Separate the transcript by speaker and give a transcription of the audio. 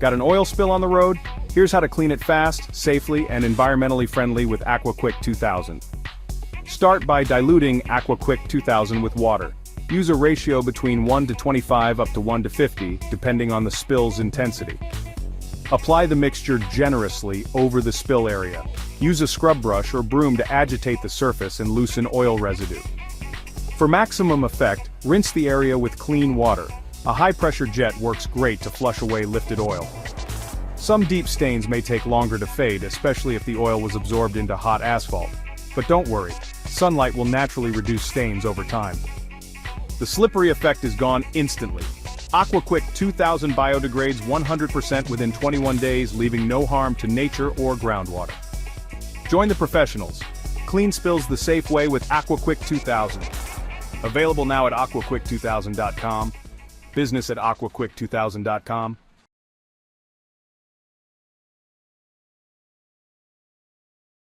Speaker 1: Got an oil spill on the road? Here's how to clean it fast, safely, and environmentally friendly with AQUAQUICK 2000. Start by diluting AQUAQUICK 2000 with water. Use a ratio between 1 to 25 up to 1 to 50, depending on the spill's intensity. Apply the mixture generously over the spill area. Use a scrub brush or broom to agitate the surface and loosen oil residue. For maximum effect, rinse the area with clean water. A high-pressure jet works great to flush away lifted oil. Some deep stains may take longer to fade, especially if the oil was absorbed into hot asphalt. But don't worry, sunlight will naturally reduce stains over time. The slippery effect is gone instantly. AQUAQUICK 2000 biodegrades 100% within 21 days, leaving no harm to nature or groundwater. Join the professionals. Clean spills the safe way with AQUAQUICK 2000. Available now at AQUAQUICK2000.com. Business at AQUAQUICK2000.com.